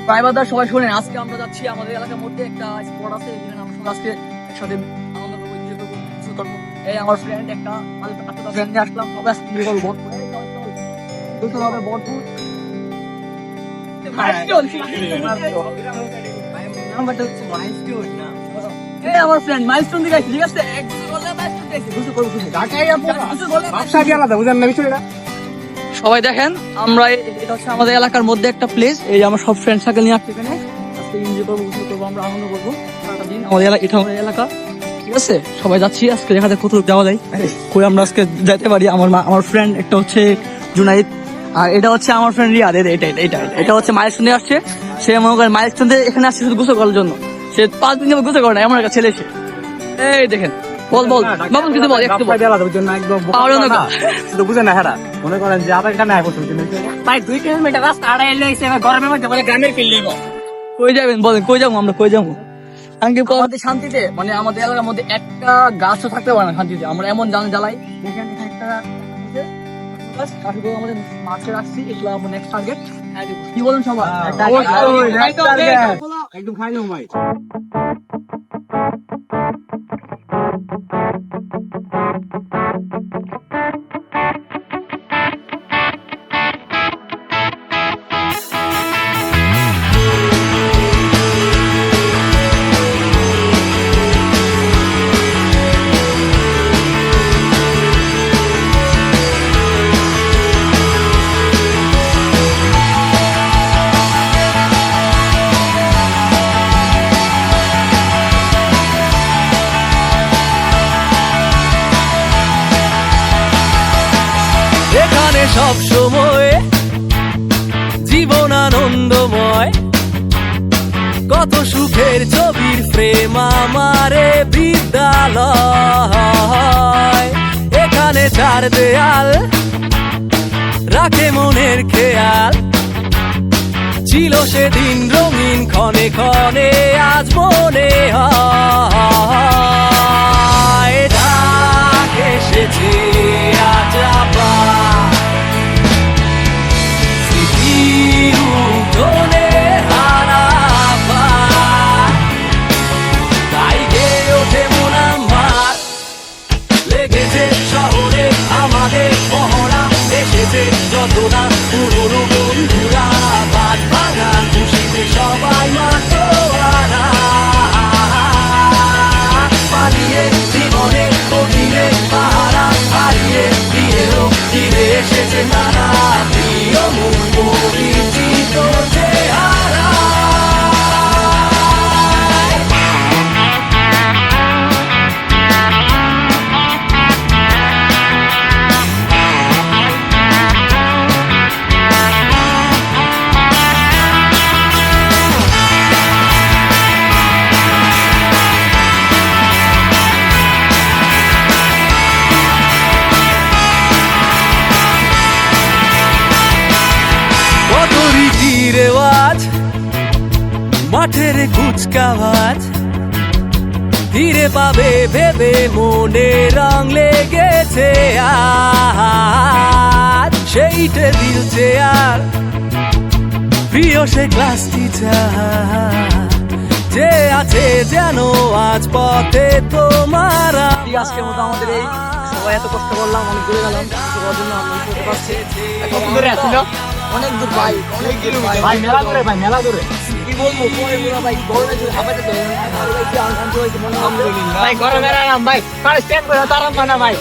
ভাই বাদার সবাই শুনেন, আজকে আমরা যাচ্ছি আমাদের এলাকার মধ্যে একটা স্পট আছে, এখানে আমরা সবাই আজকে একসাথে আনন্দ করবো, এনজয় করবো, কিছু করবো। এই আমার ফ্রেন্ড একটা আটটা ফ্রেন্ড নিয়ে আসলাম, সবাই আজকে এনজয় করবো। ভরপুর আমার ফ্রেন্ড মাইলস্টোন দিকে ঠিক আছে, সবাই দেখেন আমরা এটা হচ্ছে আমাদের এলাকার মধ্যে একটা প্লেস। এই আমার সব ফ্রেন্ড সার্কেল নিয়ে আসছে এখানে, আজকে এনজয় করবো, কিছু করবো, আমরা আনন্দ করবো সারাটা দিন। আমাদের এলাকা, এটা আমাদের এলাকা, ঠিক আছে? সবাই যাচ্ছি আজকে, দেখা যাক কত যাওয়া যায়, কই আমরা আজকে যাইতে পারি। আমার ফ্রেন্ড একটা হচ্ছে জুনাইদ, আর এটা হচ্ছে আমার ফ্রেন্ড রিয়াদ। এটা হচ্ছে মাইলস্টোন দিয়ে আসছে। সে মনে করেন মাইলস্টোন দিয়ে এখানে আসছে শুধু গোসল করার জন্য। সে 5 দিন যাবো গোসল করে না, এমন একটা ছেলে সে। এই দেখেন, বল বাবুল কিছু বল, একটু বুঝে না হেরা মনে করেন যে আবার এটা নাই পছন্দ ভাই 2 কিলোমিটার রাস্তা আড়াই লইছে গরমের মধ্যে বলে গ্রামের ফিল লইব। কই যাবেন বলেন, কই যাবো আমরা, কই যাবো? আমাদের শান্তিতে, মানে আমাদের এলাকার মধ্যে একটা গাছও থাকতে পারে না শান্তিতে, আমরা এমন জ্বালাই। দেখেন একটা আমাদের মাঠে রাখছি, এগুলো আমার নেক্সট টার্গেট। কি বলেন সবাই? একদম খাইলাম ভাই। এখানে সব সময় জীবন আনন্দময়, কত সুখের ছবির প্রেম আমারে বিদ্যালয়। এখানে চার দেয়াল রাখে মনের খেয়াল, ছিল সেদিন রঙিন ক্ষণে ক্ষণে আজ মনে হয়। ডাক এসেছে আজ আবার স্মৃতির উঠোনে হারাবার, তাই গেয়ে ওঠে মন আমার। লেগেছে শহরে আমাদের পহরা, এসেছে যতটা পুরনো বন্ধুরা, বাদ ভাঙা খুশিতে সবাই মাত্র পালিয়ে জীবনে কঠিনে পাহারা হারিয়ে দিয়েও ফিরে এসেছে নানা প্রিয় মুখ পরিচিত চেহারা। কত রীতি রেওয়াজ, মাঠের কুচকাওয়াজ, ধীরে পাবে ভেবে মনে রং লেগেছে আজ। সেই টেবিল চেয়ার, প্রিয় সে ক্লাস টিচার, যে আছে যেন আজ পথে তোমার। আজকের মতো আমাদের এই সবাই এত কষ্ট করলাম, অনেক দূরে গেলাম সবার জন্য, আমরা করতে পারছি। কত দূরে আসছিল? অনেক দূর ভাই, অনেক দূর ভাই মেলা করে ভাই মেলা করে কি বলবো, পরে ভাই গরমে যদি হাঁপাইতে তো ভাই গরমের আরাম ভাই স্ট্যান্ড করে তারাম না ভাই।